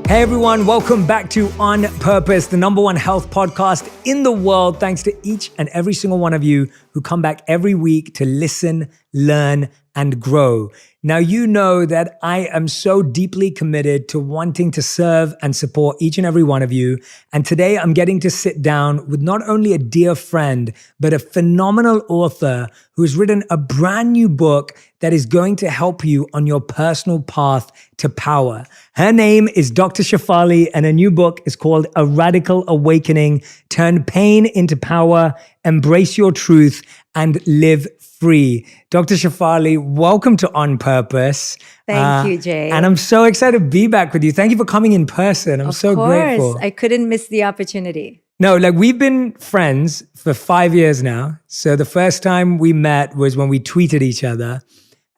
Hey everyone, welcome back to On Purpose, the number one health podcast in the world. Thanks to each and every single one of you who come back every week to listen, learn, and grow. Now, you know that I am so deeply committed to wanting to serve and support each and every one of you. And today I'm getting to sit down with not only a dear friend, but a phenomenal author who has written a brand new book that is going to help you on your personal path to power. Her name is Dr. Shefali, and her new book is called A Radical Awakening: Turn Pain into Power, Embrace Your Truth, and Live Free. Dr. Shefali, welcome to On Purpose. Thank you, Jay. And I'm so excited to be back with you. Thank you for coming in person. I'm so grateful. Of course, I couldn't miss the opportunity. No, like we've been friends for 5 years now. So the first time we met was when we tweeted each other.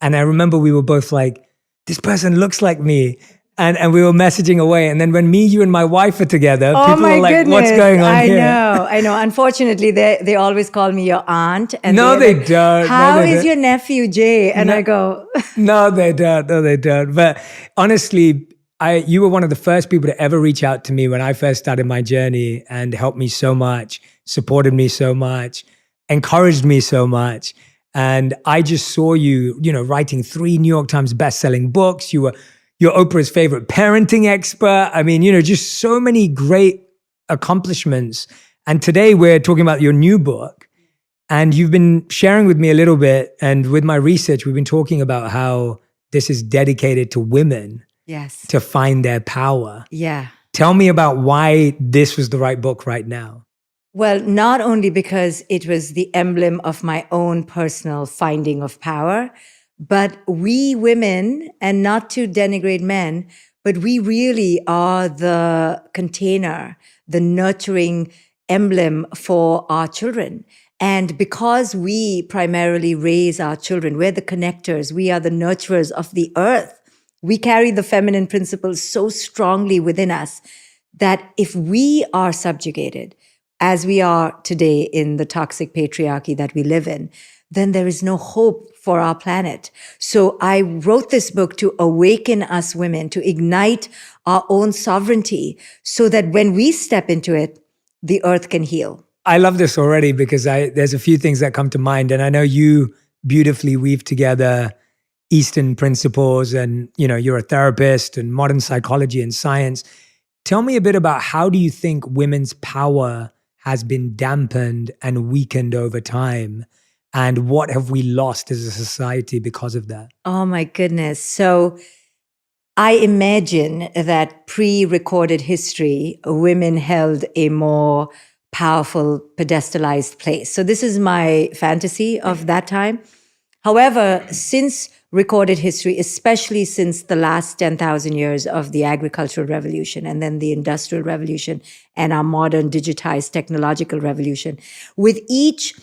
And I remember we were both like, this person looks like me. And we were messaging away. And then when me, you, and my wife are together, people were like, goodness. What's going on here? I know. Unfortunately, they always call me your aunt. And No, they like, don't. How is your nephew, Jay? And I go, No, they don't. But honestly, you were one of the first people to ever reach out to me when I first started my journey and helped me so much, supported me so much, encouraged me so much. And I just saw you, writing 3 New York Times best-selling books. You're Oprah's favorite parenting expert. I mean, just so many great accomplishments. And today we're talking about your new book. And you've been sharing with me a little bit. And with my research, we've been talking about how this is dedicated to women. yes, To find their power. yeah. Tell me about why this was the right book right now. Well, not only because it was the emblem of my own personal finding of power, but we women, and not to denigrate men, but we really are the container, the nurturing emblem for our children. And because we primarily raise our children, we're the connectors, we are the nurturers of the earth. We carry the feminine principles so strongly within us that if we are subjugated, as we are today in the toxic patriarchy that we live in, then there is no hope for our planet. So I wrote this book to awaken us women, to ignite our own sovereignty so that when we step into it, the earth can heal. I love this already because there's a few things that come to mind. And I know you beautifully weave together Eastern principles and, you're a therapist and modern psychology and science. Tell me a bit about how do you think women's power has been dampened and weakened over time? And what have we lost as a society because of that? Oh my goodness. So I imagine that pre-recorded history, women held a more powerful pedestalized place. So this is my fantasy of that time. However, since recorded history, especially since the last 10,000 years of the agricultural revolution and then the industrial revolution and our modern digitized technological revolution, with each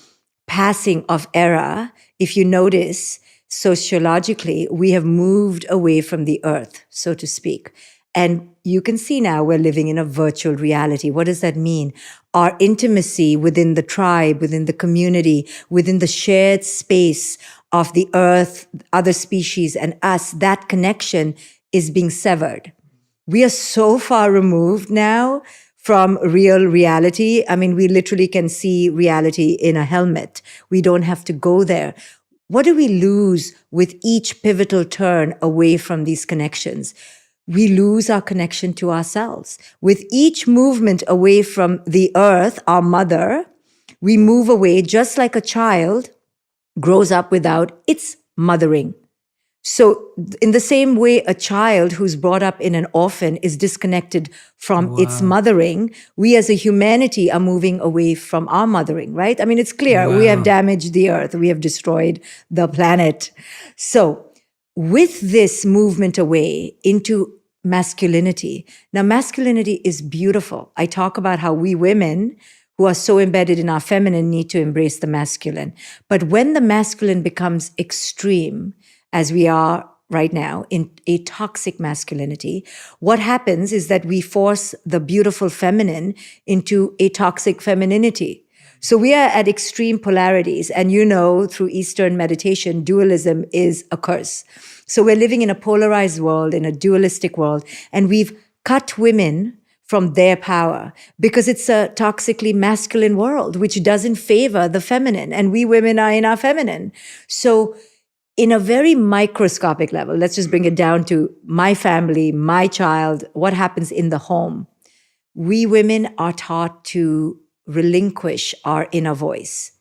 passing of era, if you notice, sociologically, we have moved away from the earth, so to speak. And you can see now we're living in a virtual reality. What does that mean? Our intimacy within the tribe, within the community, within the shared space of the earth, other species, and us, that connection is being severed. We are so far removed now from real reality. I mean, we literally can see reality in a helmet. We don't have to go there. What do we lose with each pivotal turn away from these connections? We lose our connection to ourselves. With each movement away from the earth, our mother, we move away just like a child grows up without its mothering. So in the same way, a child who's brought up in an orphan is disconnected from its mothering, we as a humanity are moving away from our mothering, right? I mean, it's clear. We have damaged the earth. We have destroyed the planet. So with this movement away into masculinity, now masculinity is beautiful. I talk about how we women who are so embedded in our feminine need to embrace the masculine. But when the masculine becomes extreme, as we are right now in a toxic masculinity, what happens is that we force the beautiful feminine into a toxic femininity. So we are at extreme polarities. And through Eastern meditation, dualism is a curse. So we're living in a polarized world, in a dualistic world, and we've cut women from their power because it's a toxically masculine world, which doesn't favor the feminine. And we women are in our feminine. So in a very microscopic level, let's just bring it down to my family, my child, what happens in the home. We women are taught to relinquish our inner voice.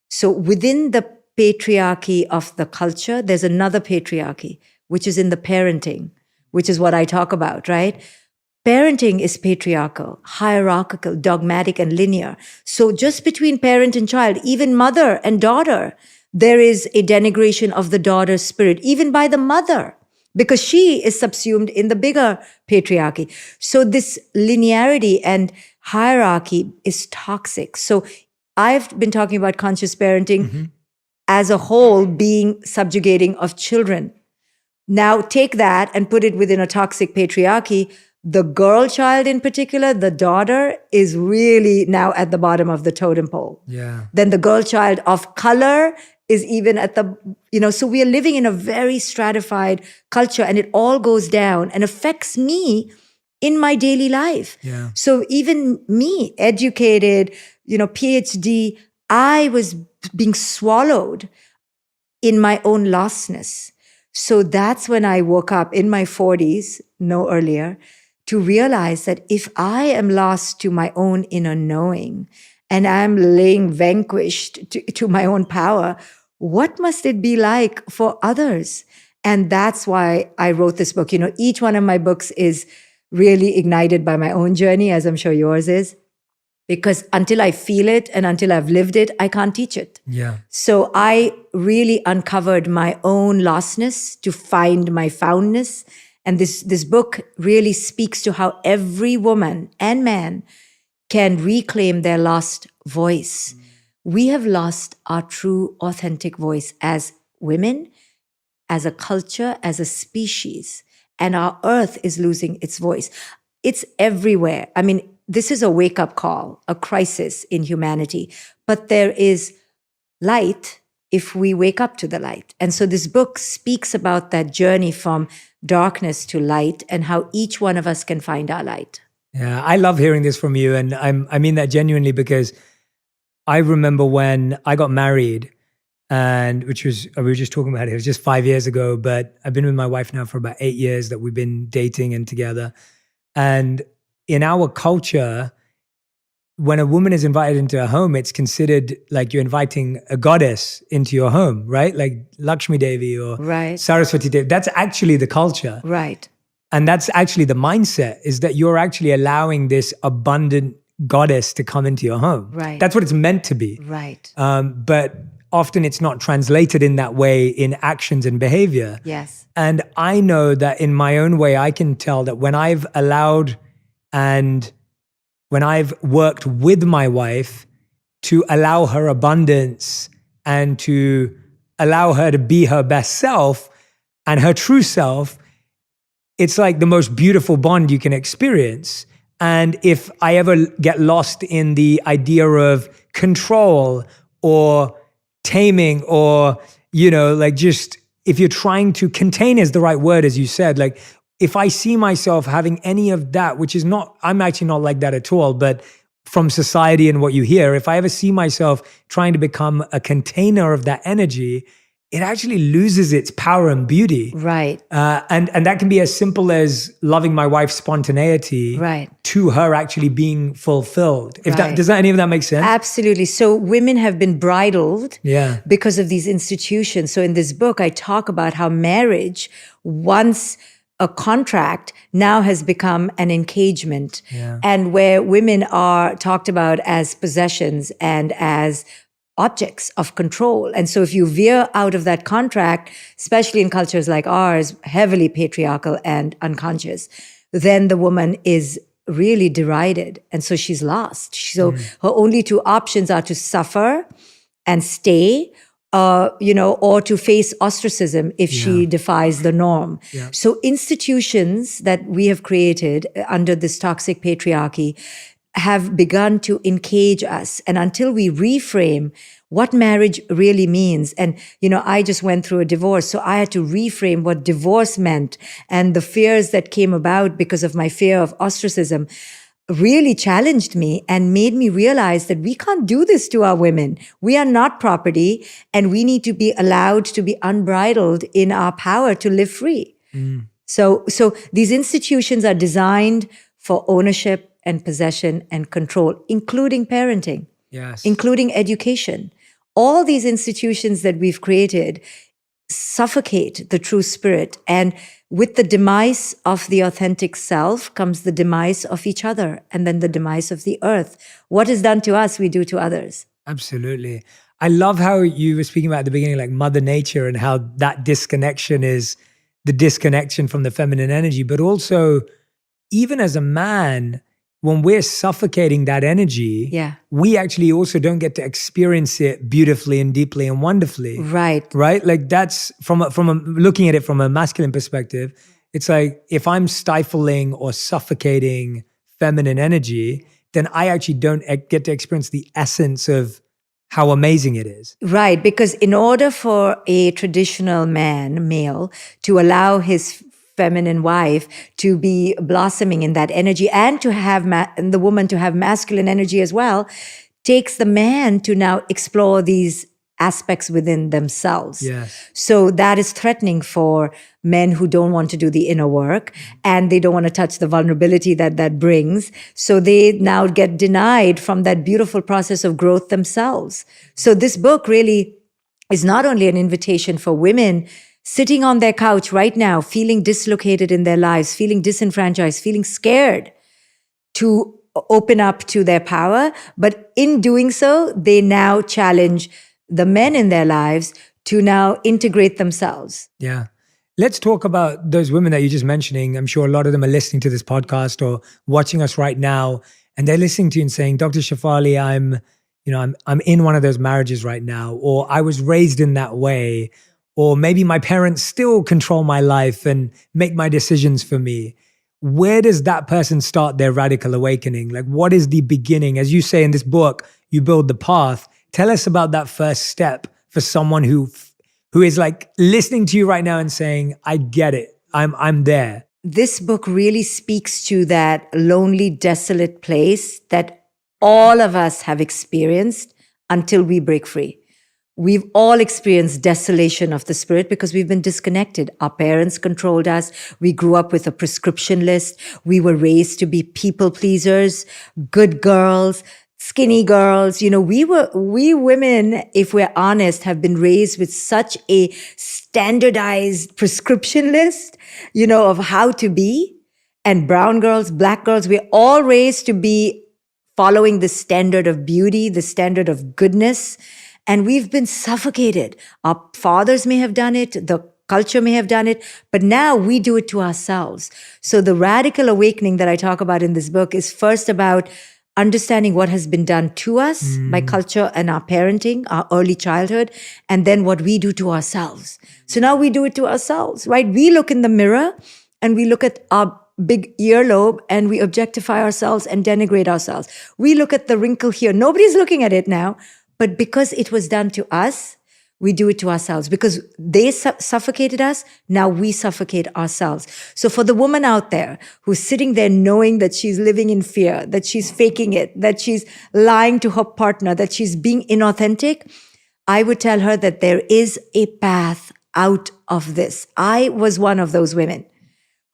So within the patriarchy of the culture, there's another patriarchy, which is in the parenting, which is what I talk about, right? Parenting is patriarchal, hierarchical, dogmatic, and linear. So just between parent and child, even mother and daughter, there is a denigration of the daughter's spirit, even by the mother, because she is subsumed in the bigger patriarchy. So this linearity and hierarchy is toxic. So I've been talking about conscious parenting as a whole being subjugating of children. Now take that and put it within a toxic patriarchy. The girl child in particular, the daughter, is really now at the bottom of the totem pole. Yeah. Then the girl child of color is even at the, so we are living in a very stratified culture, and it all goes down and affects me in my daily life. Yeah. So even me, educated, PhD, I was being swallowed in my own lostness. So that's when I woke up in my 40s, no earlier, to realize that if I am lost to my own inner knowing and I'm laying vanquished to my own power, what must it be like for others? And that's why I wrote this book. Each one of my books is really ignited by my own journey, as I'm sure yours is, because until I feel it and until I've lived it, I can't teach it. Yeah. So I really uncovered my own lostness to find my foundness. And this book really speaks to how every woman and man can reclaim their lost voice. We have lost our true, authentic voice as women, as a culture, as a species. And our earth is losing its voice. It's everywhere. I mean, this is a wake-up call, a crisis in humanity. But there is light if we wake up to the light. And so this book speaks about that journey from darkness to light and how each one of us can find our light. Yeah, I love hearing this from you. And I mean that genuinely, because I remember when I got married, and we were just talking about it was just 5 years ago, but I've been with my wife now for about 8 years that we've been dating and together. And in our culture, when a woman is invited into a home, it's considered like you're inviting a goddess into your home, right? Like Lakshmi Devi or Saraswati Devi. That's actually the culture. Right. And that's actually the mindset, is that you're actually allowing this abundant goddess to come into your home. Right. That's what it's meant to be. Right. But often it's not translated in that way in actions and behavior. Yes. And I know that in my own way, I can tell that when I've allowed and when I've worked with my wife to allow her abundance and to allow her to be her best self and her true self, it's like the most beautiful bond you can experience. And if I ever get lost in the idea of control or taming or, like just if you're trying to contain is the right word, as you said, like if I see myself having any of that, which is not, I'm actually not like that at all, but from society and what you hear, if I ever see myself trying to become a container of that energy, it actually loses its power and beauty. Right. And that can be as simple as loving my wife's spontaneity to her actually being fulfilled. Does any of that make sense? Absolutely. So women have been bridled because of these institutions. So in this book, I talk about how marriage, once a contract, now has become an engagement, and where women are talked about as possessions and as objects of control. And so if you veer out of that contract, especially in cultures like ours, heavily patriarchal and unconscious, then the woman is really derided. And so she's lost. So her only two options are to suffer and stay, or to face ostracism if she defies the norm. So institutions that we have created under this toxic patriarchy have begun to engage us. And until we reframe what marriage really means, and, I just went through a divorce, so I had to reframe what divorce meant, and the fears that came about because of my fear of ostracism really challenged me and made me realize that we can't do this to our women. We are not property, and we need to be allowed to be unbridled in our power to live free. So these institutions are designed for ownership and possession and control, including parenting, including education. All these institutions that we've created suffocate the true spirit. And with the demise of the authentic self comes the demise of each other, and then the demise of the earth. What is done to us, we do to others. Absolutely. I love how you were speaking about at the beginning, like Mother Nature, and how that disconnection is the disconnection from the feminine energy. But also, even as a man, when we're suffocating that energy, we actually also don't get to experience it beautifully and deeply and wonderfully. Right. Like that's from looking at it from a masculine perspective. It's like if I'm stifling or suffocating feminine energy, then I actually don't get to experience the essence of how amazing it is. Right. Because in order for a traditional male, to allow his feminine wife to be blossoming in that energy, and to have the woman to have masculine energy as well, takes the man to now explore these aspects within themselves. So that is threatening for men who don't want to do the inner work, and they don't want to touch the vulnerability that brings. So they now get denied from that beautiful process of growth themselves. So this book really is not only an invitation for women sitting on their couch right now, feeling dislocated in their lives, feeling disenfranchised, feeling scared to open up to their power. But in doing so, they now challenge the men in their lives to now integrate themselves. Yeah. Let's talk about those women that you're just mentioning. I'm sure a lot of them are listening to this podcast or watching us right now, and they're listening to you and saying, Dr. Shefali, I'm in one of those marriages right now, or I was raised in that way, or maybe my parents still control my life and make my decisions for me. Where does that person start their radical awakening? Like, what is the beginning? As you say in this book, you build the path. Tell us about that first step for someone who is like listening to you right now and saying, I get it. I'm there. This book really speaks to that lonely, desolate place that all of us have experienced until we break free. We've all experienced desolation of the spirit because we've been disconnected. Our parents controlled us. We grew up with a prescription list. We were raised to be people pleasers, good girls, skinny girls. We women, if we're honest, have been raised with such a standardized prescription list, of how to be. And brown girls, black girls, we're all raised to be following the standard of beauty, the standard of goodness. And we've been suffocated. Our fathers may have done it, the culture may have done it, but now we do it to ourselves. So the radical awakening that I talk about in this book is first about understanding what has been done to us by culture and our parenting, our early childhood, and then what we do to ourselves. So now we do it to ourselves, right? We look in the mirror and we look at our big earlobe and we objectify ourselves and denigrate ourselves. We look at the wrinkle here. Nobody's looking at it now. But because it was done to us, we do it to ourselves. Because they suffocated us, now we suffocate ourselves. So for the woman out there who's sitting there knowing that she's living in fear, that she's faking it, that she's lying to her partner, that she's being inauthentic, I would tell her that there is a path out of this. I was one of those women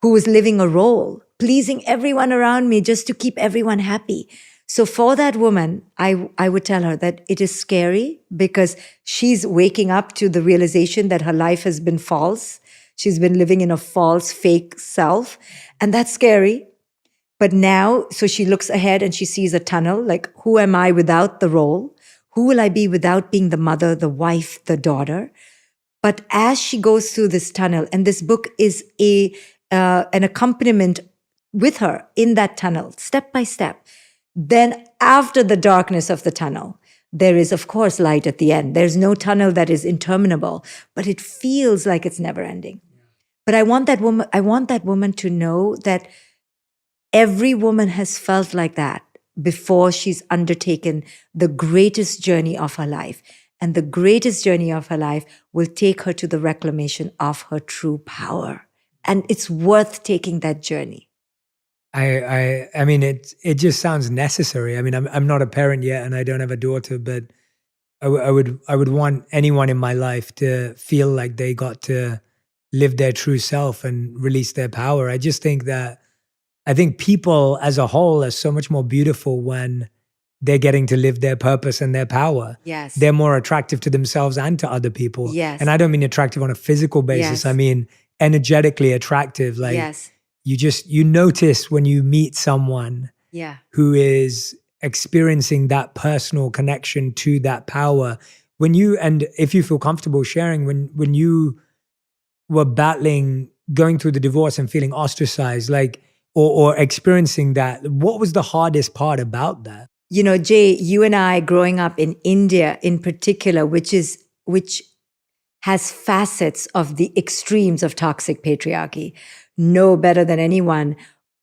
who was living a role, pleasing everyone around me just to keep everyone happy. So for that woman, I would tell her that it is scary because she's waking up to the realization that her life has been false. She's been living in a false, fake self. And that's scary. But now, so she looks ahead and she sees a tunnel, like, who am I without the role? Who will I be without being the mother, the wife, the daughter? But as she goes through this tunnel, and this book is an accompaniment with her in that tunnel, step by step, then after the darkness of the tunnel, there is, of course, light at the end. There's no tunnel that is interminable, but it feels like it's never ending. But I want that woman to know that every woman has felt like that before she's undertaken the greatest journey of her life. And the greatest journey of her life will take her to the reclamation of her true power. And it's worth taking that journey. I mean, it just sounds necessary. I mean, I'm not a parent yet, and I don't have a daughter, but I would want anyone in my life to feel like they got to live their true self and release their power. I just think that I think people as a whole are so much more beautiful when they're getting to live their purpose and their power. Yes. They're more attractive to themselves and to other people. Yes. And I don't mean attractive on a physical basis. Yes. I mean energetically attractive. Like yes. you notice when you meet someone Yeah. who is experiencing that personal connection to that power. When you, and if you feel comfortable sharing, when you were battling, going through the divorce and feeling ostracized, like, or experiencing that, what was the hardest part about that? You know, Jay, you and I growing up in India in particular, which has facets of the extremes of toxic patriarchy, know better than anyone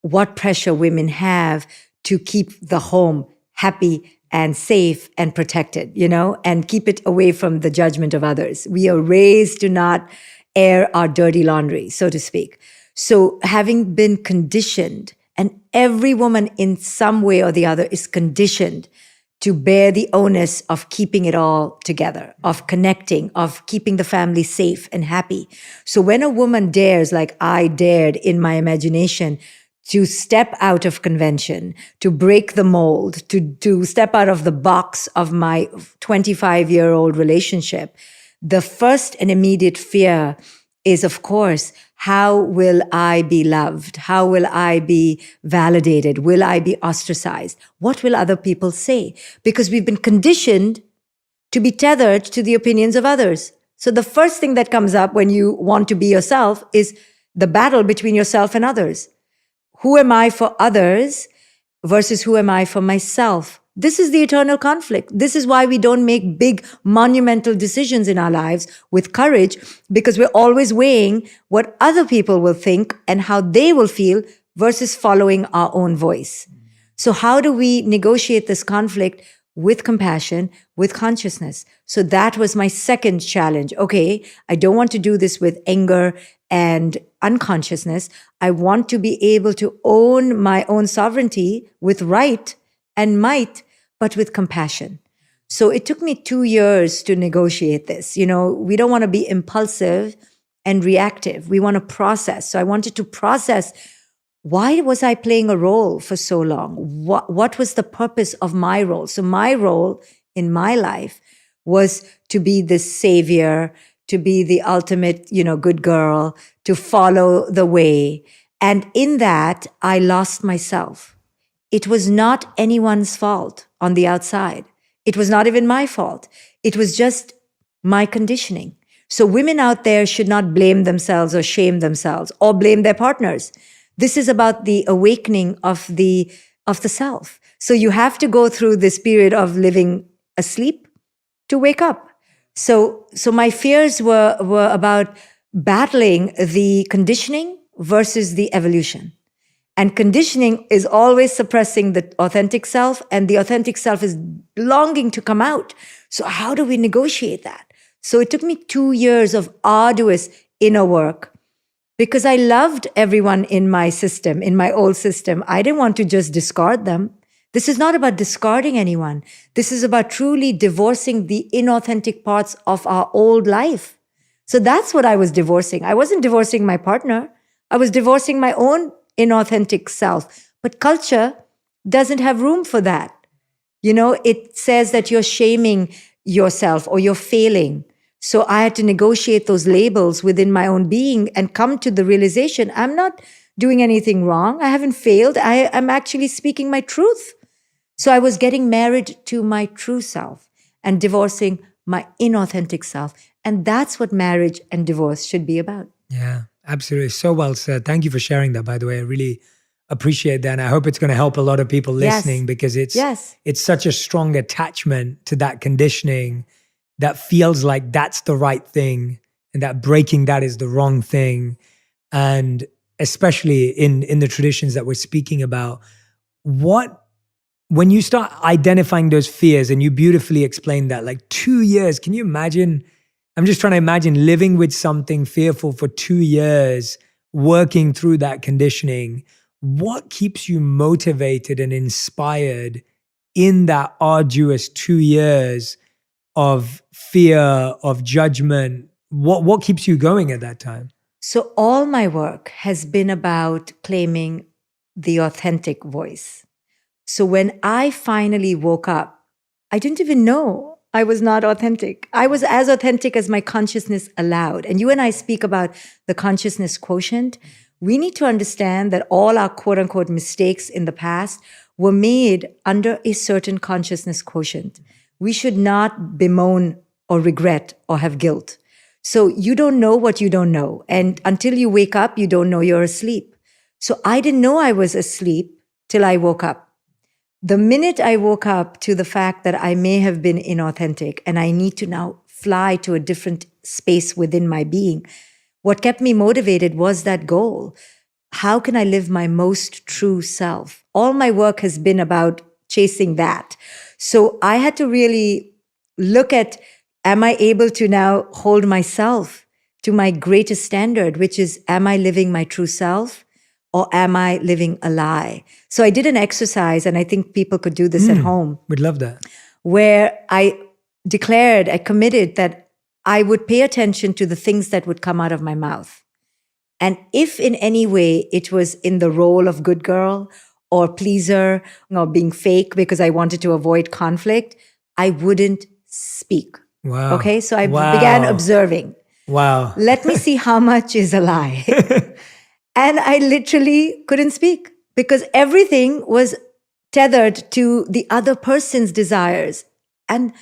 what pressure women have to keep the home happy and safe and protected, you know, and keep it away from the judgment of others. We are raised to not air our dirty laundry, so to speak. So having been conditioned, and every woman in some way or the other is conditioned to bear the onus of keeping it all together, of connecting, of keeping the family safe and happy. So when a woman dares, like I dared in my imagination, to step out of convention, to break the mold, to step out of the box of my 25-year-old relationship, the first and immediate fear is, of course, how will I be loved? How will I be validated? Will I be ostracized? What will other people say? Because we've been conditioned to be tethered to the opinions of others. So the first thing that comes up when you want to be yourself is the battle between yourself and others. Who am I for others versus who am I for myself? This is the eternal conflict. This is why we don't make big monumental decisions in our lives with courage, because we're always weighing what other people will think and how they will feel versus following our own voice. So how do we negotiate this conflict? With compassion, with consciousness. So that was my second challenge. Okay, I don't want to do this with anger and unconsciousness. I want to be able to own my own sovereignty with right and might, but with compassion. So it took me 2 years to negotiate this. You know, we don't want to be impulsive and reactive. We want to process. So I wanted to process, why was I playing a role for so long? What was the purpose of my role? So my role in my life was to be the savior, to be the ultimate, you know, good girl, to follow the way. And in that, I lost myself. It was not anyone's fault on the outside. It was not even my fault. It was just my conditioning. So women out there should not blame themselves or shame themselves or blame their partners. This is about the awakening of the self. So you have to go through this period of living asleep to wake up. So my fears were about battling the conditioning versus the evolution. And conditioning is always suppressing the authentic self, and the authentic self is longing to come out. So how do we negotiate that? So it took me 2 years of arduous inner work, because I loved everyone in my system, in my old system. I didn't want to just discard them. This is not about discarding anyone. This is about truly divorcing the inauthentic parts of our old life. So that's what I was divorcing. I wasn't divorcing my partner. I was divorcing my own inauthentic self. But culture doesn't have room for that. You know, it says that you're shaming yourself or you're failing. So I had to negotiate those labels within my own being and come to the realization, I'm not doing anything wrong. I haven't failed. I'm actually speaking my truth. So I was getting married to my true self and divorcing my inauthentic self. And that's what marriage and divorce should be about. Yeah, absolutely. So well said. Thank you for sharing that, by the way. I really appreciate that. And I hope it's going to help a lot of people listening, because it's such a strong attachment to that conditioning that feels like that's the right thing and that breaking that is the wrong thing. And especially in the traditions that we're speaking about, what when you start identifying those fears, and you beautifully explained that, like 2 years, can you imagine? I'm just trying to imagine living with something fearful for 2 years, working through that conditioning. What keeps you motivated and inspired in that arduous 2 years of fear, of judgment? What keeps you going at that time? So all my work has been about claiming the authentic voice. So when I finally woke up, I didn't even know I was not authentic. I was as authentic as my consciousness allowed. And you and I speak about the consciousness quotient. We need to understand that all our quote unquote mistakes in the past were made under a certain consciousness quotient. We should not bemoan or regret or have guilt. So you don't know what you don't know. And until you wake up, you don't know you're asleep. So I didn't know I was asleep till I woke up. The minute I woke up to the fact that I may have been inauthentic and I need to now fly to a different space within my being, what kept me motivated was that goal. How can I live my most true self? All my work has been about chasing that. So I had to really look at, am I able to now hold myself to my greatest standard, which is, am I living my true self or am I living a lie? So I did an exercise, and I think people could do this at home. We'd love that. Where I committed that I would pay attention to the things that would come out of my mouth. And if in any way it was in the role of good girl or pleaser or being fake because I wanted to avoid conflict, I wouldn't speak. Wow. Okay, so I began observing. Wow. Let me see how much is a lie. And I literally couldn't speak because everything was tethered to the other person's desires. And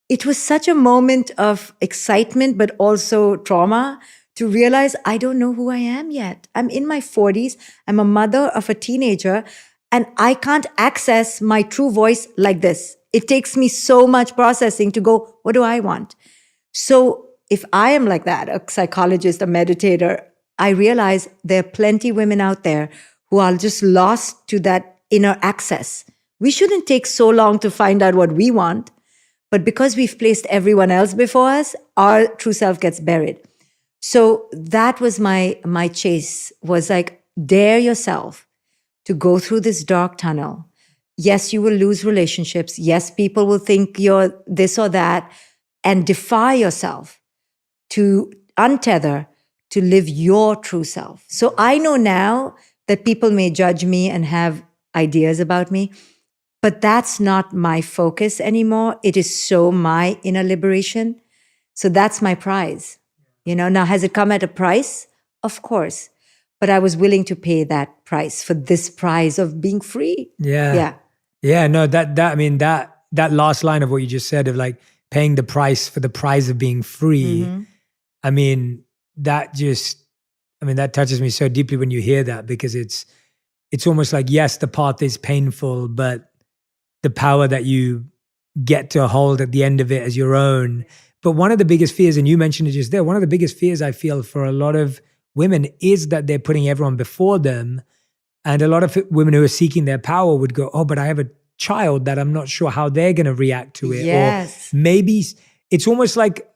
it was such a moment of excitement, but also trauma to realize I don't know who I am yet. I'm in my 40s. I'm a mother of a teenager, and I can't access my true voice like this. It takes me so much processing to go, what do I want? So if I am like that, a psychologist, a meditator, I realize there are plenty of women out there who are just lost to that inner access. We shouldn't take so long to find out what we want, but because we've placed everyone else before us, our true self gets buried. So that was my chase, was like, dare yourself to go through this dark tunnel. Yes, you will lose relationships. Yes, people will think you're this or that, and defy yourself to untether, to live your true self. So I know now that people may judge me and have ideas about me, but that's not my focus anymore. It is so my inner liberation. So that's my prize. Now has it come at a price? Of course. But I was willing to pay that price for this prize of being free. Yeah. No, that last line of what you just said of like paying the price for the prize of being free. Mm-hmm. I mean, that touches me so deeply when you hear that, because it's almost like, yes, the path is painful, but the power that you get to hold at the end of it as your own. But one of the biggest fears, and you mentioned it just there, one of the biggest fears I feel for a lot of women is that they're putting everyone before them. And a lot of women who are seeking their power would go, oh, but I have a child that I'm not sure how they're going to react to it. Yes. Or maybe it's almost like,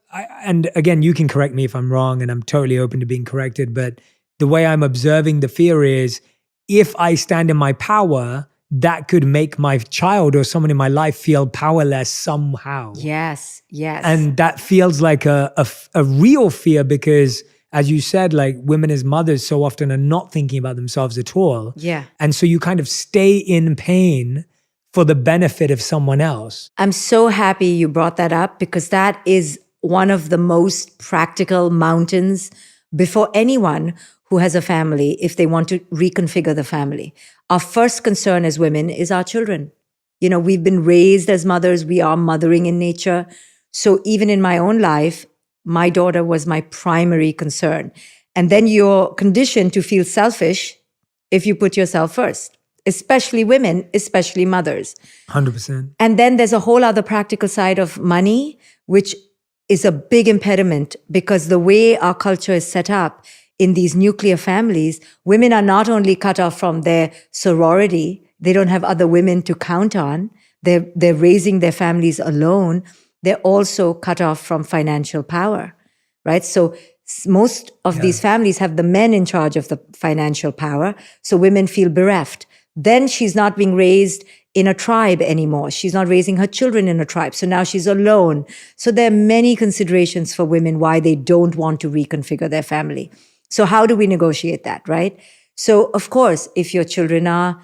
and again, you can correct me if I'm wrong, and I'm totally open to being corrected, but the way I'm observing the fear is, if I stand in my power, that could make my child or someone in my life feel powerless somehow. Yes. And that feels like a real fear, because as you said, like women as mothers so often are not thinking about themselves at all. Yeah. And so you kind of stay in pain for the benefit of someone else. I'm so happy you brought that up, because that is one of the most practical mountains before anyone who has a family, if they want to reconfigure the family. Our first concern as women is our children. We've been raised as mothers. We are mothering in nature. So even in my own life, my daughter was my primary concern. And then you're conditioned to feel selfish if you put yourself first, especially women, especially mothers. 100%. And then there's a whole other practical side of money, which is a big impediment, because the way our culture is set up in these nuclear families, women are not only cut off from their sorority, They don't have other women to count on. They're raising their families alone. They're also cut off from financial power, right? So most of these families have the men in charge of the financial power. So women feel bereft. Then she's not being raised in a tribe anymore. She's not raising her children in a tribe. So now she's alone. So there are many considerations for women why they don't want to reconfigure their family. So how do we negotiate that, right? So of course, if your children are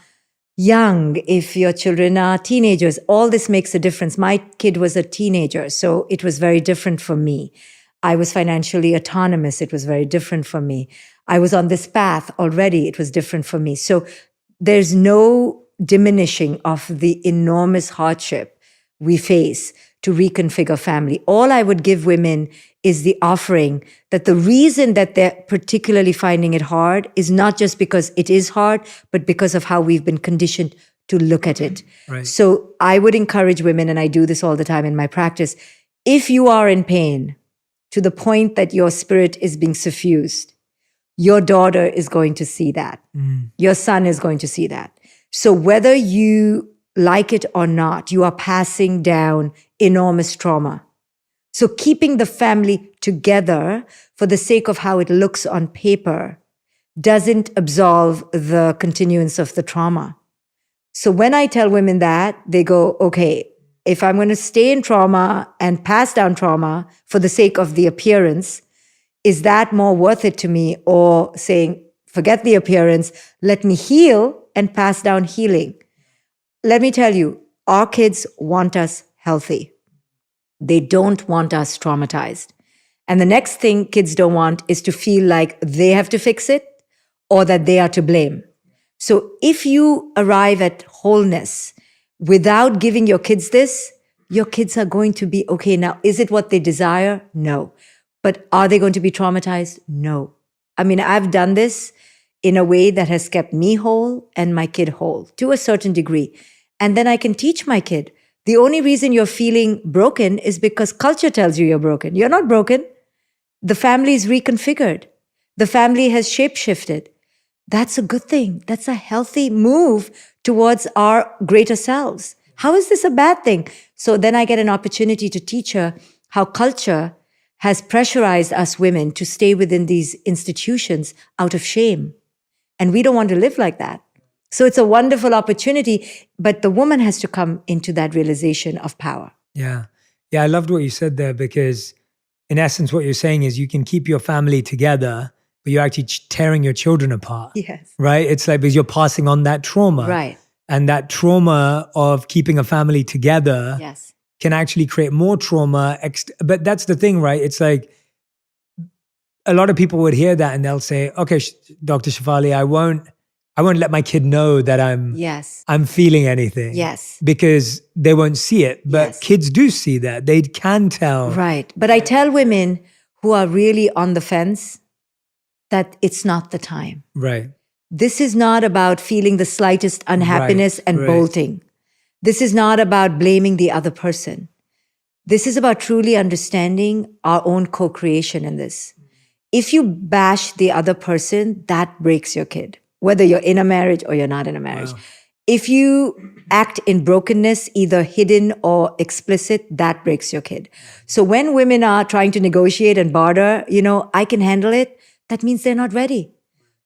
young, if your children are teenagers, all this makes a difference. My kid was a teenager, so it was very different for me. I was financially autonomous. It was very different for me. I was on this path already. It was different for me. So there's no diminishing of the enormous hardship we face to reconfigure family. All I would give women is the offering that the reason that they're particularly finding it hard is not just because it is hard, but because of how we've been conditioned to look at it. Right. So I would encourage women, and I do this all the time in my practice, if you are in pain to the point that your spirit is being suffused, your daughter is going to see that. Your son is going to see that. So whether you like it or not, you are passing down enormous trauma. So keeping the family together for the sake of how it looks on paper doesn't absolve the continuance of the trauma. So when I tell women that, they go, okay, if I'm going to stay in trauma and pass down trauma for the sake of the appearance, is that more worth it to me? Or saying, forget the appearance, let me heal and pass down healing. Let me tell you, our kids want us healthy. They don't want us traumatized. And the next thing kids don't want is to feel like they have to fix it or that they are to blame. So if you arrive at wholeness without giving your kids this, your kids are going to be okay. Now, is it what they desire? No. But are they going to be traumatized? No. I mean, I've done this in a way that has kept me whole and my kid whole to a certain degree. And then I can teach my kid, the only reason you're feeling broken is because culture tells you you're broken. You're not broken. The family is reconfigured. The family has shapeshifted. That's a good thing. That's a healthy move towards our greater selves. How is this a bad thing? So then I get an opportunity to teach her how culture has pressurized us women to stay within these institutions out of shame. And we don't want to live like that. So it's a wonderful opportunity, but the woman has to come into that realization of power. Yeah. Yeah, I loved what you said there, because in essence, what you're saying is you can keep your family together, but you're actually tearing your children apart. Yes. Right? It's like because you're passing on that trauma. Right. And that trauma of keeping a family together Yes. can actually create more trauma. But that's the thing, right? It's like a lot of people would hear that and they'll say, okay, Dr. Shefali, I won't let my kid know that I'm feeling anything. Yes. Because they won't see it. But Yes. kids do see that. They can tell. Right. But I tell women who are really on the fence that it's not the time. Right. This is not about feeling the slightest unhappiness and right. bolting. This is not about blaming the other person. This is about truly understanding our own co-creation in this. If you bash the other person, that breaks your kid, whether you're in a marriage or you're not in a marriage. Wow. If you act in brokenness, either hidden or explicit, that breaks your kid. So when women are trying to negotiate and barter, I can handle it, that means they're not ready.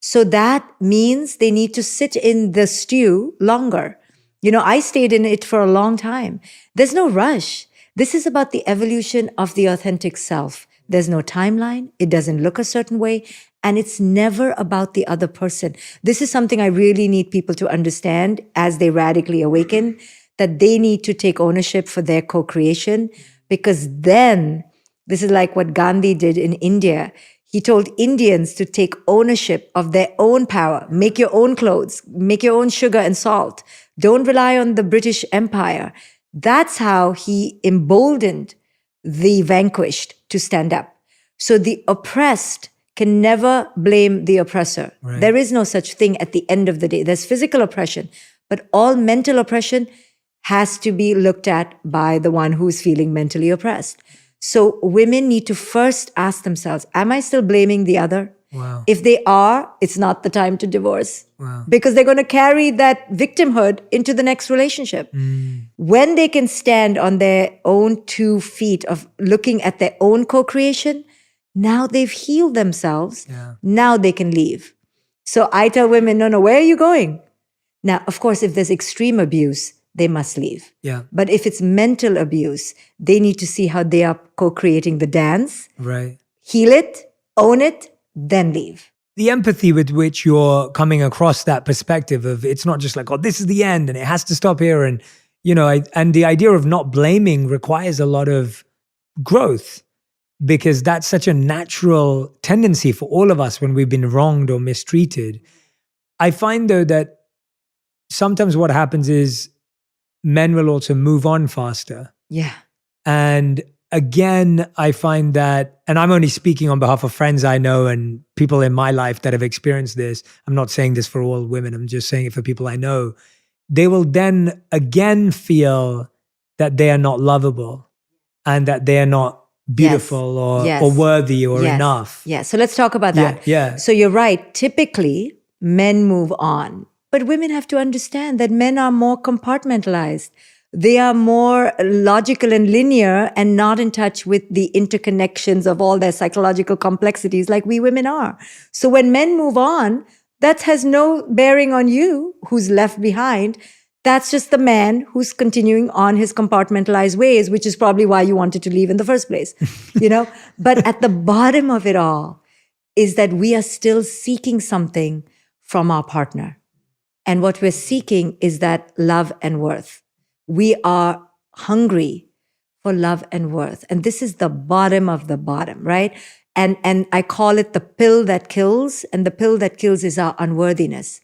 So that means they need to sit in the stew longer. I stayed in it for a long time. There's no rush. This is about the evolution of the authentic self. There's no timeline. It doesn't look a certain way. And it's never about the other person. This is something I really need people to understand as they radically awaken, that they need to take ownership for their co-creation, because then this is like what Gandhi did in India. He told Indians to take ownership of their own power, make your own clothes, make your own sugar and salt. Don't rely on the British Empire. That's how he emboldened the vanquished to stand up. So the oppressed can never blame the oppressor. Right. There is no such thing at the end of the day. There's physical oppression, but all mental oppression has to be looked at by the one who's feeling mentally oppressed. So women need to first ask themselves, am I still blaming the other? Wow. If they are, it's not the time to divorce. Wow. Because they're going to carry that victimhood into the next relationship. When they can stand on their own 2 feet of looking at their own co-creation, now they've healed themselves. Yeah. Now they can leave. So I tell women, no, where are you going? Now, of course, if there's extreme abuse, they must leave. Yeah. But if it's mental abuse, they need to see how they are co-creating the dance, Right. heal it, own it, then leave. The empathy with which you're coming across that perspective of it's not just like, oh, this is the end and it has to stop here. And, and the idea of not blaming requires a lot of growth, because that's such a natural tendency for all of us when we've been wronged or mistreated. I find, though, that sometimes what happens is men will also move on faster. Yeah. And again, I find that, and I'm only speaking on behalf of friends I know and people in my life that have experienced this. I'm not saying this for all women. I'm just saying it for people I know. They will then again feel that they are not lovable and that they are not beautiful or worthy or enough. Yeah. So let's talk about that. Yeah. So you're right. Typically, men move on. But women have to understand that men are more compartmentalized. They are more logical and linear and not in touch with the interconnections of all their psychological complexities like we women are. So when men move on, that has no bearing on you who's left behind. That's just the man who's continuing on his compartmentalized ways, which is probably why you wanted to leave in the first place, But at the bottom of it all is that we are still seeking something from our partner. And what we're seeking is that love and worth. We are hungry for love and worth. And this is the bottom of the bottom, right? And I call it the pill that kills. And the pill that kills is our unworthiness.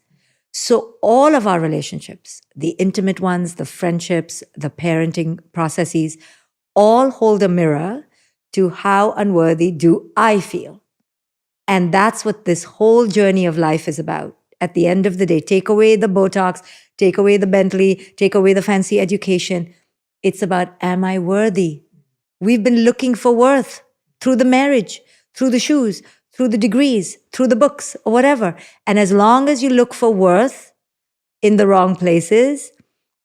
So all of our relationships, the intimate ones, the friendships, the parenting processes, all hold a mirror to how unworthy do I feel. And that's what this whole journey of life is about. At the end of the day, take away the Botox, take away the Bentley, take away the fancy education. It's about, am I worthy? We've been looking for worth through the marriage, through the shoes, through the degrees, through the books, or whatever. And as long as you look for worth in the wrong places,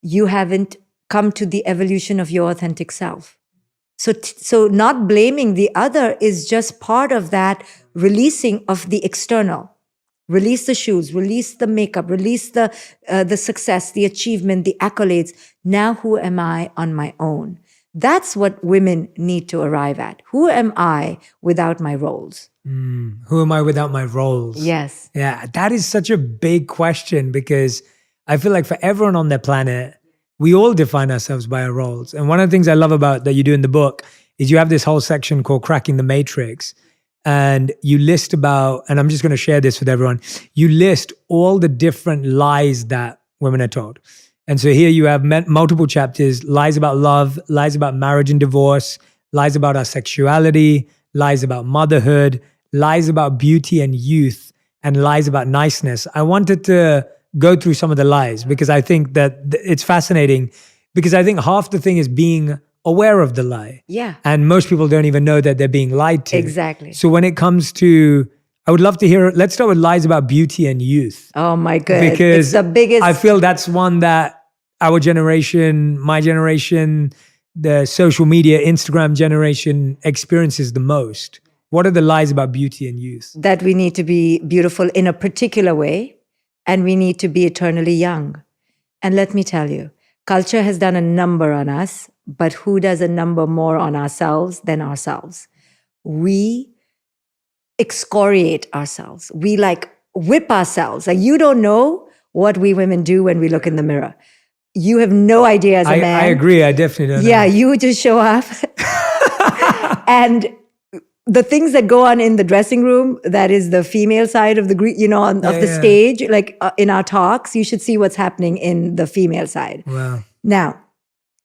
you haven't come to the evolution of your authentic self. So not blaming the other is just part of that releasing of the external. Release the shoes, release the makeup, release the success, the achievement, the accolades. Now who am I on my own? That's what women need to arrive at. Who am I without my roles? Who am I without my roles? Yes. Yeah, that is such a big question, because I feel like for everyone on their planet, we all define ourselves by our roles. And one of the things I love about that you do in the book is you have this whole section called Cracking the Matrix. And you list about, and I'm just going to share this with everyone, you list all the different lies that women are told. And so here you have multiple chapters: lies about love, lies about marriage and divorce, lies about our sexuality, lies about motherhood, lies about beauty and youth, and lies about niceness. I wanted to go through some of the lies because I think that it's fascinating, because I think half the thing is being aware of the lie. Yeah. And most people don't even know that they're being lied to. Exactly. So when it comes to, I would love to hear, let's start with lies about beauty and youth. Oh my goodness. Because it's the biggest. I feel that's one that our generation, my generation, the social media, Instagram generation experiences the most. What are the lies about beauty and youth? That we need to be beautiful in a particular way, and we need to be eternally young. And let me tell you, culture has done a number on us, but who does a number more on ourselves than ourselves? We excoriate ourselves. We whip ourselves. Like, you don't know what we women do when we look in the mirror. You have no idea as a man. I agree. I definitely don't know. Yeah, you just show up. And the things that go on in the dressing room, that is the female side of the stage, in our talks, you should see what's happening in the female side. Wow. Now,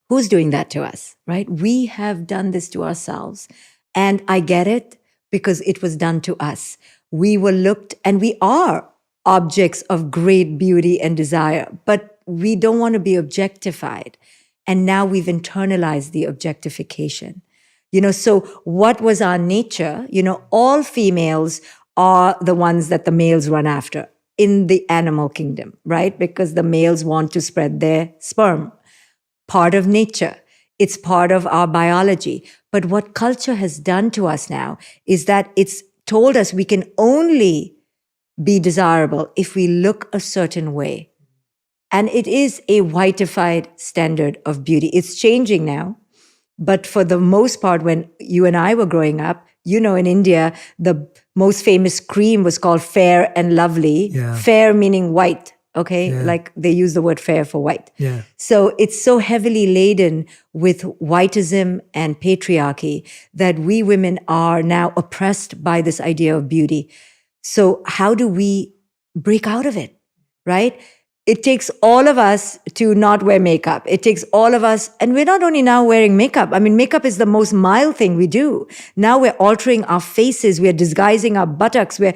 who's doing that to us, right? We have done this to ourselves. And I get it, because it was done to us. We were looked, and we are objects of great beauty and desire, but we don't want to be objectified. And now we've internalized the objectification. So what was our nature? All females are the ones that the males run after in the animal kingdom, right? Because the males want to spread their sperm. Part of nature. It's part of our biology. But what culture has done to us now is that it's told us we can only be desirable if we look a certain way. And it is a whiteified standard of beauty. It's changing now. But for the most part, when you and I were growing up, in India, the most famous cream was called Fair and Lovely. Yeah. Fair meaning white. Okay. Yeah. Like they use the word fair for white. Yeah. So it's so heavily laden with whiteism and patriarchy that we women are now oppressed by this idea of beauty. So how do we break out of it? Right? It takes all of us to not wear makeup. It takes all of us, and we're not only now wearing makeup. I mean, makeup is the most mild thing we do. Now we're altering our faces. We're disguising our buttocks. We're,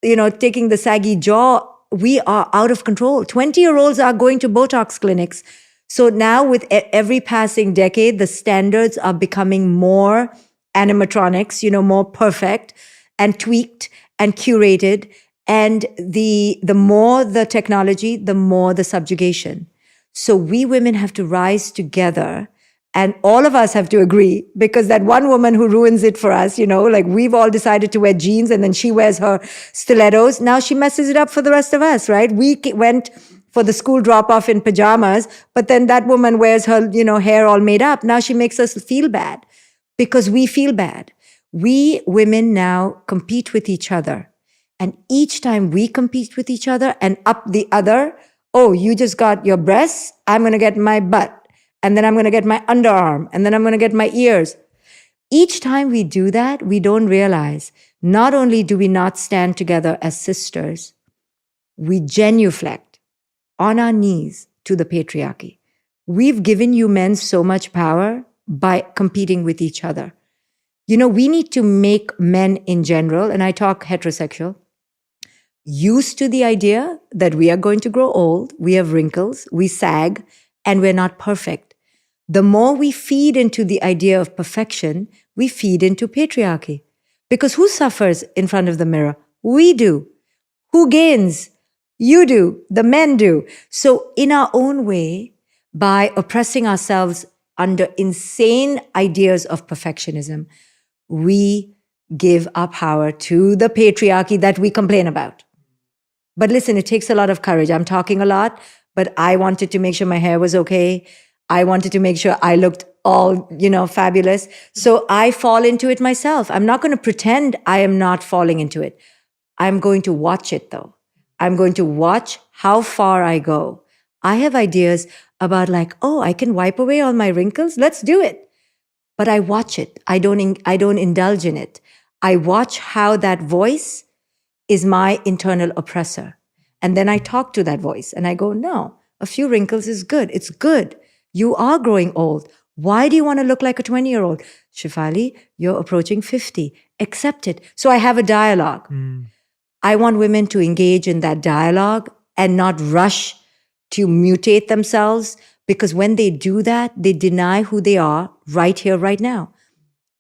taking the saggy jaw. We are out of control. 20-year-olds are going to Botox clinics. So now with every passing decade, the standards are becoming more animatronics, more perfect and tweaked and curated. And the more the technology, the more the subjugation. So we women have to rise together, and all of us have to agree, because that one woman who ruins it for us, like we've all decided to wear jeans and then she wears her stilettos. Now she messes it up for the rest of us, right? We went for the school drop off in pajamas, but then that woman wears her, hair all made up. Now she makes us feel bad because we feel bad. We women now compete with each other. And each time we compete with each other and up the other, oh, you just got your breasts, I'm going to get my butt. And then I'm going to get my underarm. And then I'm going to get my ears. Each time we do that, we don't realize, not only do we not stand together as sisters, we genuflect on our knees to the patriarchy. We've given you men so much power by competing with each other. We need to make men in general, and I talk heterosexual, used to the idea that we are going to grow old, we have wrinkles, we sag, and we're not perfect. The more we feed into the idea of perfection, we feed into patriarchy. Because who suffers in front of the mirror? We do. Who gains? You do. The men do. So in our own way, by oppressing ourselves under insane ideas of perfectionism, we give our power to the patriarchy that we complain about. But listen, it takes a lot of courage. I'm talking a lot, but I wanted to make sure my hair was okay. I wanted to make sure I looked all, fabulous. So I fall into it myself. I'm not going to pretend I am not falling into it. I'm going to watch it though. I'm going to watch how far I go. I have ideas about I can wipe away all my wrinkles. Let's do it. But I watch it. I don't indulge in it. I watch how that voice is my internal oppressor. And then I talk to that voice and I go, no, a few wrinkles is good. It's good. You are growing old. Why do you want to look like a 20-year-old? Shefali, you're approaching 50. Accept it. So I have a dialogue. I want women to engage in that dialogue and not rush to mutate themselves, because when they do that, they deny who they are right here, right now.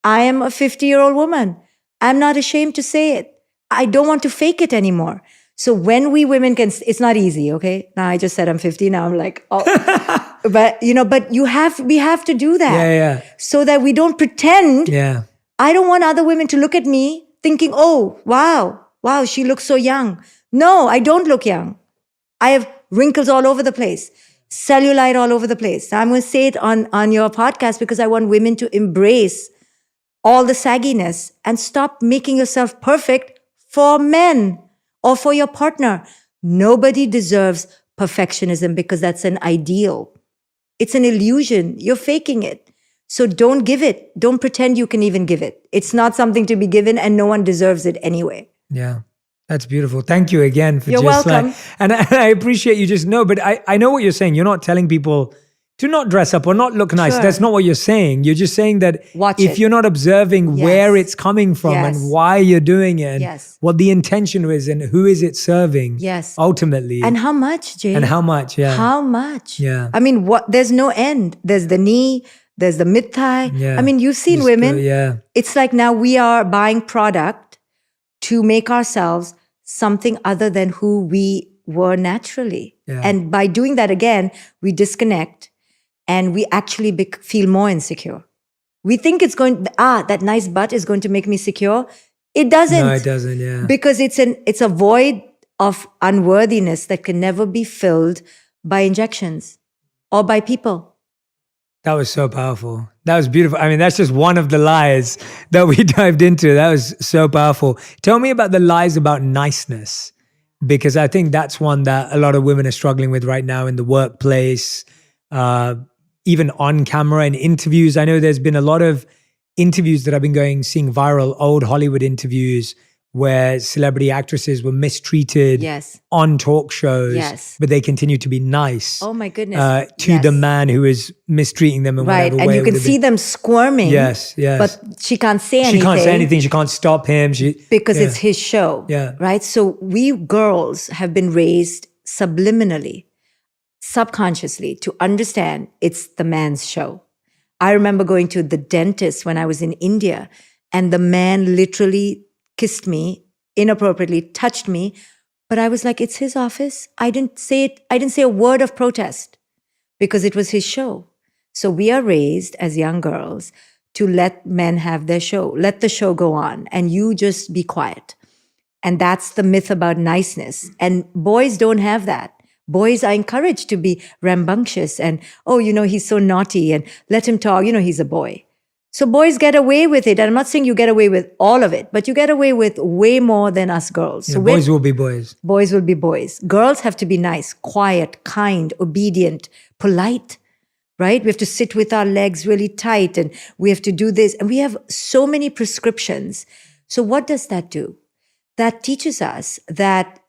I am a 50-year-old woman. I'm not ashamed to say it. I don't want to fake it anymore. So when we women can, it's not easy, okay? Now I just said I'm 50, now I'm like, oh. but we have to do that. Yeah. So that we don't pretend. Yeah. I don't want other women to look at me thinking, oh, wow, she looks so young. No, I don't look young. I have wrinkles all over the place, cellulite all over the place. Now I'm going to say it on your podcast because I want women to embrace all the sagginess and stop making yourself perfect for men or for your partner. Nobody deserves perfectionism because that's an ideal. It's an illusion. You're faking it. So don't give it. Don't pretend you can even give it. It's not something to be given and no one deserves it anyway. Yeah. That's beautiful. Thank you again for You're just welcome. and I appreciate you just know, but I know what you're saying. You're not telling people to not dress up or not look nice. Sure. That's not what you're saying. You're just saying that if you're not observing where it's coming from and why you're doing it and what the intention is and who is it serving ultimately. And how much, Jay? And how much, How much? Yeah. I mean, there's no end. There's the knee, there's the mid-thigh. I mean, you've seen women. It's like now we are buying product to make ourselves something other than who we were naturally. Yeah. And by doing that again, we disconnect and we actually feel more insecure. We think it's that nice butt is going to make me secure. It doesn't. No, it doesn't, yeah. Because it's a void of unworthiness that can never be filled by injections or by people. That was so powerful. That was beautiful. I mean, that's just one of the lies that we dived into. That was so powerful. Tell me about the lies about niceness, because I think that's one that a lot of women are struggling with right now in the workplace, even on camera in interviews. I know there's been a lot of interviews that I've been seeing viral, old Hollywood interviews where celebrity actresses were mistreated on talk shows, but they continue to be nice. Oh my goodness. To the man who is mistreating them in whatever way. And you can see them squirming. Yes. But she can't say anything. She can't say anything. She can't stop him. Because it's his show. Right? So we girls have been raised subliminally, subconsciously, to understand it's the man's show. I remember going to the dentist when I was in India, and the man literally kissed me inappropriately, touched me, but I was like, it's his office. I didn't say a word of protest because it was his show. So we are raised as young girls to let men have their show, let the show go on, and you just be quiet. And that's the myth about niceness. And boys don't have that. Boys are encouraged to be rambunctious and, he's so naughty and let him talk, he's a boy. So boys get away with it. And I'm not saying you get away with all of it, but you get away with way more than us girls. So boys will be boys. Boys will be boys. Girls have to be nice, quiet, kind, obedient, polite, right? We have to sit with our legs really tight and we have to do this. And we have so many prescriptions. So what does that do? That teaches us that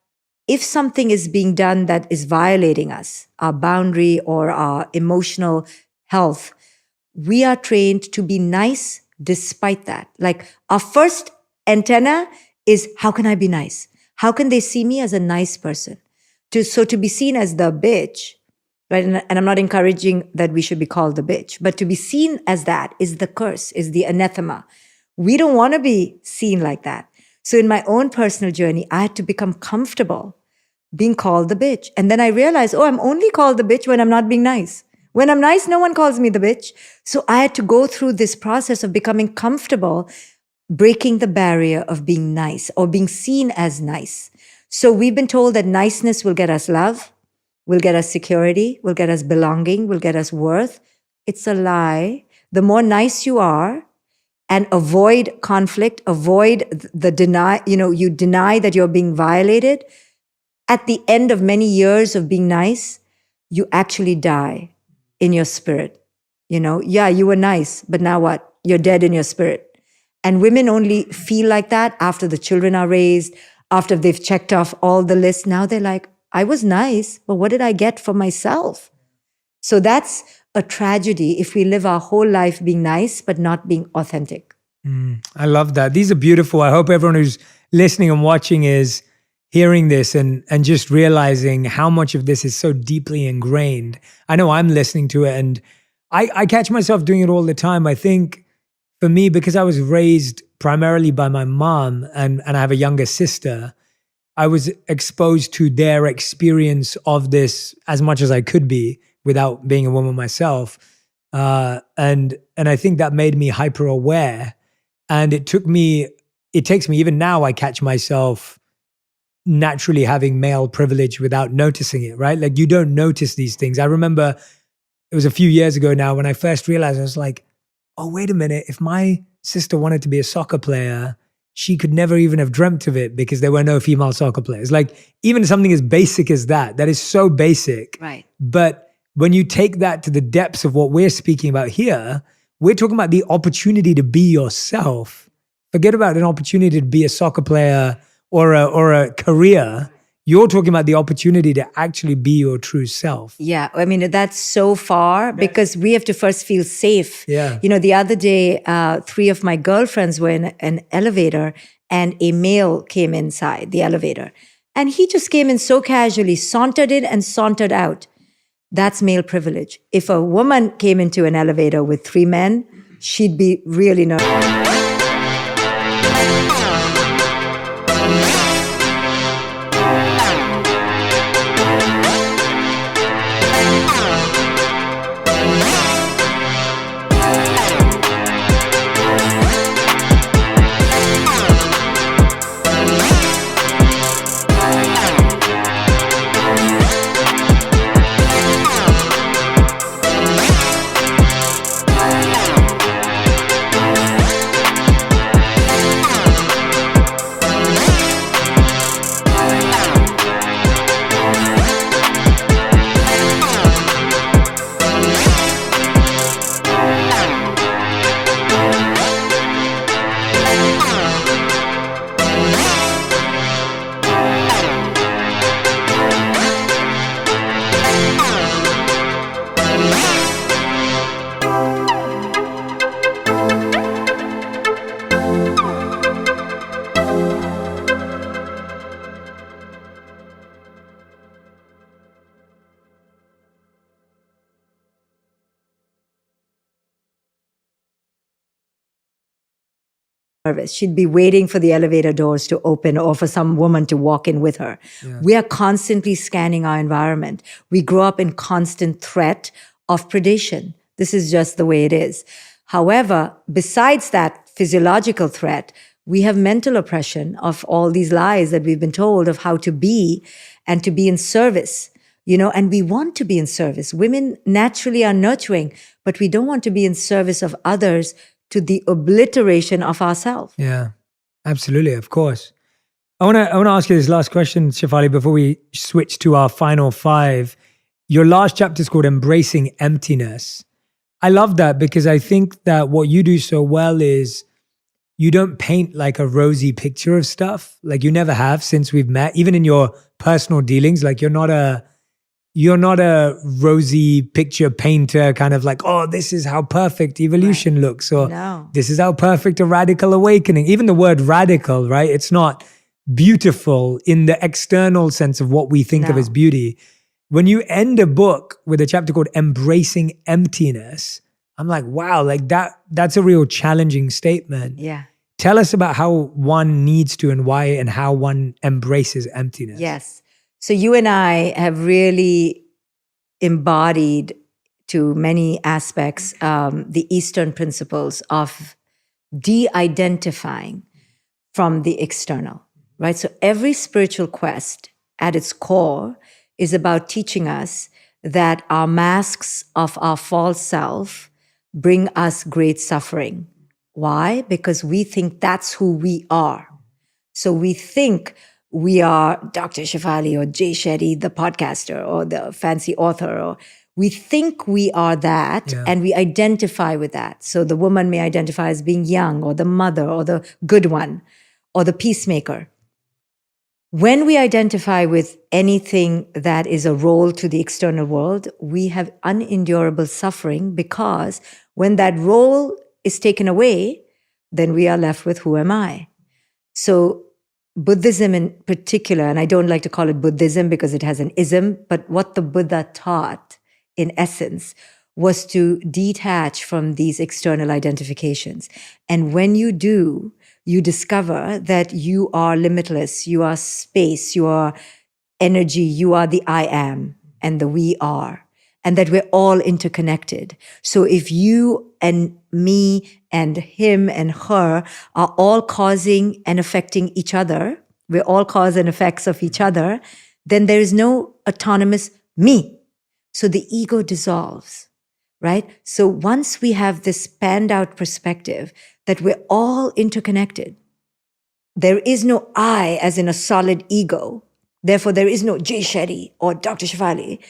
if something is being done that is violating us, our boundary or our emotional health, we are trained to be nice despite that. Like our first antenna is, how can I be nice? How can they see me as a nice person? So to be seen as the bitch, right? And I'm not encouraging that we should be called the bitch, but to be seen as that is the curse, is the anathema. We don't want to be seen like that. So in my own personal journey, I had to become comfortable being called the bitch. And then I realized, I'm only called the bitch when I'm not being nice. When I'm nice, no one calls me the bitch. So I had to go through this process of becoming comfortable, breaking the barrier of being nice or being seen as nice. So we've been told that niceness will get us love, will get us security, will get us belonging, will get us worth. It's a lie. The more nice you are and avoid conflict, avoid the you deny that you're being violated. At the end of many years of being nice, you actually die in your spirit. You were nice, but now what? You're dead in your spirit. And women only feel like that after the children are raised, after they've checked off all the lists. Now they're like, I was nice, but what did I get for myself? So that's a tragedy if we live our whole life being nice, but not being authentic. I love that. These are beautiful. I hope everyone who's listening and watching is hearing this and just realizing how much of this is so deeply ingrained. I know I'm listening to it and I catch myself doing it all the time. I think for me, because I was raised primarily by my mom and I have a younger sister, I was exposed to their experience of this as much as I could be without being a woman myself. And I think that made me hyper aware. And it takes me, even now, I catch myself naturally having male privilege without noticing it, right? Like you don't notice these things. I remember it was a few years ago now when I first realized, I was like, oh, wait a minute. If my sister wanted to be a soccer player, she could never even have dreamt of it because there were no female soccer players. Like even something as basic as that is so basic. Right. But when you take that to the depths of what we're speaking about here, we're talking about the opportunity to be yourself. Forget about an opportunity to be a soccer player or a career. You're talking about the opportunity to actually be your true self. Yeah. I mean, that's so far because we have to first feel safe. Yeah. The other day, 3 of my girlfriends were in an elevator and a male came inside the elevator. And he just came in so casually, sauntered in and sauntered out. That's male privilege. If a woman came into an elevator with 3 men, she'd be really nervous. service. She'd be waiting for the elevator doors to open or for some woman to walk in with her. Yeah. We are constantly scanning our environment. We grow up in constant threat of predation. This is just the way it is. However, besides that physiological threat, we have mental oppression of all these lies that we've been told of how to be and to be in service, and we want to be in service. Women naturally are nurturing, but we don't want to be in service of others to the obliteration of ourselves. Yeah, absolutely. Of course. I want to ask you this last question, Shefali, before we switch to our final 5. Your last chapter is called Embracing Emptiness. I love that because I think that what you do so well is you don't paint like a rosy picture of stuff. Like you never have since we've met, even in your personal dealings. Like you're not a rosy picture painter, kind of like, oh, this is how perfect evolution looks, or this is how perfect a radical awakening. Even the word radical, right? It's not beautiful in the external sense of what we think of as beauty. When you end a book with a chapter called Embracing Emptiness, I'm like, wow, like that's a real challenging statement. Yeah. Tell us about how one needs to and why and how one embraces emptiness. Yes. So you and I have really embodied to many aspects the Eastern principles of de-identifying from the external, right? So every spiritual quest at its core is about teaching us that our masks of our false self bring us great suffering. Why? Because we think that's who we are. So we think we are Dr. Shefali or Jay Shetty, the podcaster or the fancy author, or we think we are that and we identify with that. So the woman may identify as being young or the mother or the good one or the peacemaker. When we identify with anything that is a role to the external world, we have unendurable suffering because when that role is taken away, then we are left with who am I? So Buddhism in particular, and I don't like to call it Buddhism because it has an ism, but what the Buddha taught in essence was to detach from these external identifications. And when you do, you discover that you are limitless, you are space, you are energy, you are the I am and the we are, and that we're all interconnected. So if you and me and him and her are all causing and affecting each other, we're all cause and effects of each other, then there is no autonomous me. So the ego dissolves, right? So once we have this panned out perspective that we're all interconnected, there is no I as in a solid ego. Therefore, there is no Jay Shetty or Dr. Shefali.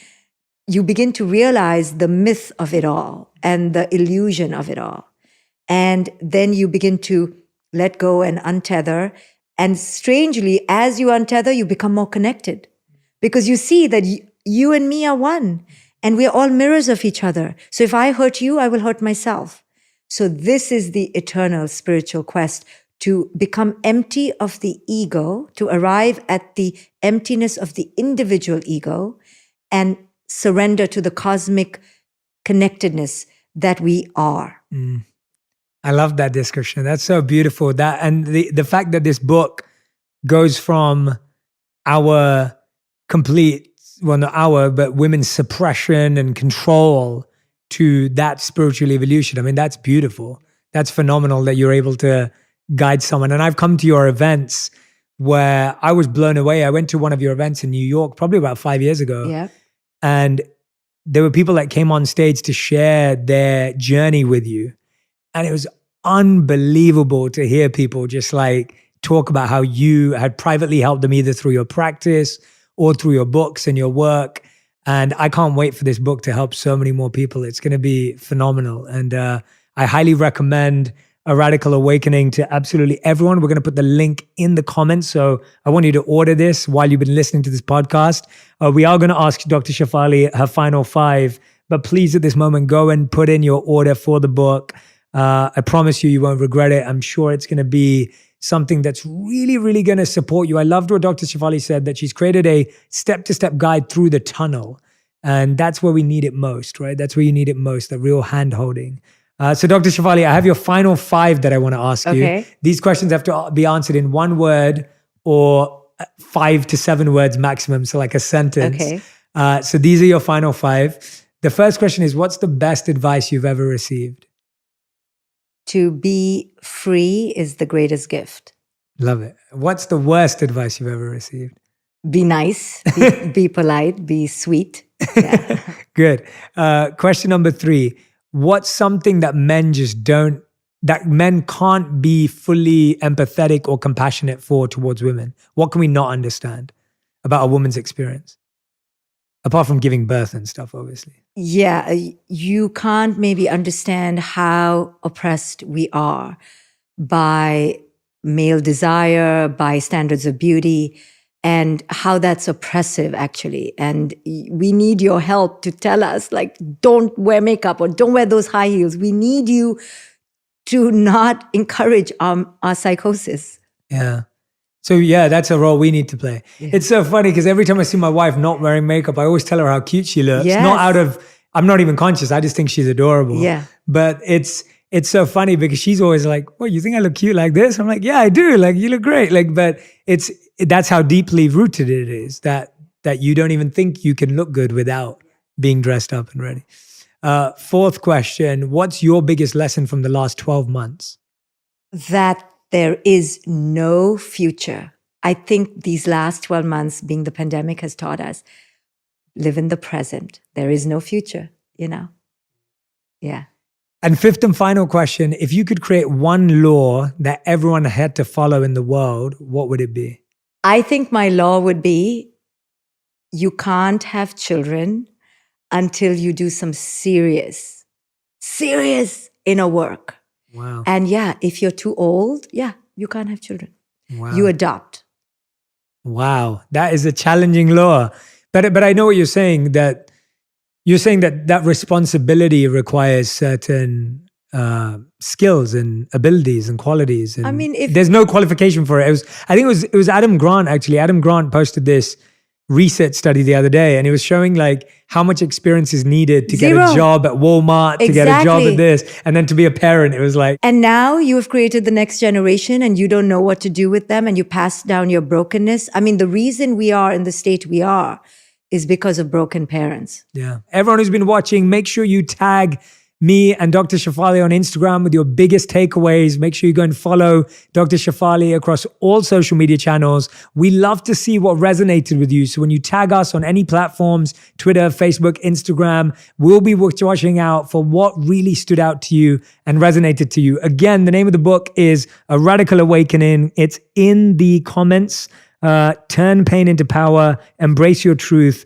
You begin to realize the myth of it all and the illusion of it all. And then you begin to let go and untether. And strangely, as you untether, you become more connected because you see that you and me are one and we're all mirrors of each other. So if I hurt you, I will hurt myself. So this is the eternal spiritual quest, to become empty of the ego, to arrive at the emptiness of the individual ego and surrender to the cosmic connectedness that we are. I love that discussion. That's so beautiful. That and the fact that this book goes from our complete, well, not our, but women's suppression and control to that spiritual evolution. I mean, that's beautiful. That's phenomenal that you're able to guide someone. And I've come to your events where I was blown away. I went to one of your events in New York, probably about 5 years ago. Yeah. And there were people that came on stage to share their journey with you. And it was unbelievable to hear people just like talk about how you had privately helped them either through your practice or through your books and your work. And I can't wait for this book to help so many more people. It's going to be phenomenal. And I highly recommend A Radical Awakening to absolutely everyone. We're going to put the link in the comments. So I want you to order this while you've been listening to this podcast. We are going to ask Dr. Shefali her final 5, but please at this moment, go and put in your order for the book. I promise you won't regret it. I'm sure it's going to be something that's really, really going to support you. I loved what Dr. Shefali said, that she's created a step-to-step guide through the tunnel. And that's where we need it most, right? That's where you need it most, the real hand-holding. So Dr. Shefali, I have your final 5 that I want to ask you. These questions have to be answered in 1 word or 5 to 7 words maximum. So like a sentence. So these are your final 5. The first question is, what's the best advice you've ever received? To be free is the greatest gift. Love it. What's the worst advice you've ever received? Be nice, be polite, be sweet. Yeah. Good. Question number 3. What's something that men can't be fully empathetic or compassionate for towards women? What can we not understand about a woman's experience? Apart from giving birth and stuff, obviously. Yeah, you can't maybe understand how oppressed we are by male desire, by standards of beauty, and how that's oppressive, actually. And we need your help to tell us, like, don't wear makeup or don't wear those high heels. We need you to not encourage our psychosis. Yeah. So yeah, that's a role we need to play. Yeah. It's so funny because every time I see my wife not wearing makeup, I always tell her how cute she looks. Yes. I'm not even conscious. I just think she's adorable. Yeah. But it's so funny because she's always like, "What, you think I look cute like this?" I'm like, "Yeah, I do. Like, you look great." Like, but that's how deeply rooted it is that you don't even think you can look good without being dressed up and ready. 4th question, what's your biggest lesson from the last 12 months? That there is no future. I think these last 12 months, being the pandemic, has taught us, live in the present. There is no future, Yeah. And 5th and final question, if you could create one law that everyone had to follow in the world, what would it be? I think my law would be, you can't have children until you do some serious inner work. Wow. And yeah, if you're too old, you can't have children. Wow. You adopt. Wow. That is a challenging law. But I know what you're saying, that you're saying that responsibility requires certain skills and abilities and qualities. And I mean, there's no qualification for it. I think it was Adam Grant, actually. Adam Grant posted this research study the other day, and it was showing like how much experience is needed to get a job at Walmart, to get a job at this, and then to be a parent. It was like, and now you have created the next generation and you don't know what to do with them, and you pass down your brokenness. I mean, the reason we are in the state we are is because of broken parents. Yeah. Everyone who's been watching, make sure you tag me and Dr. Shefali on Instagram with your biggest takeaways. Make sure you go and follow Dr. Shefali across all social media channels. We love to see what resonated with you. So when you tag us on any platforms, Twitter, Facebook, Instagram, we'll be watching out for what really stood out to you and resonated to you. Again, the name of the book is A Radical Awakening. It's in the comments. Turn pain into power, embrace your truth,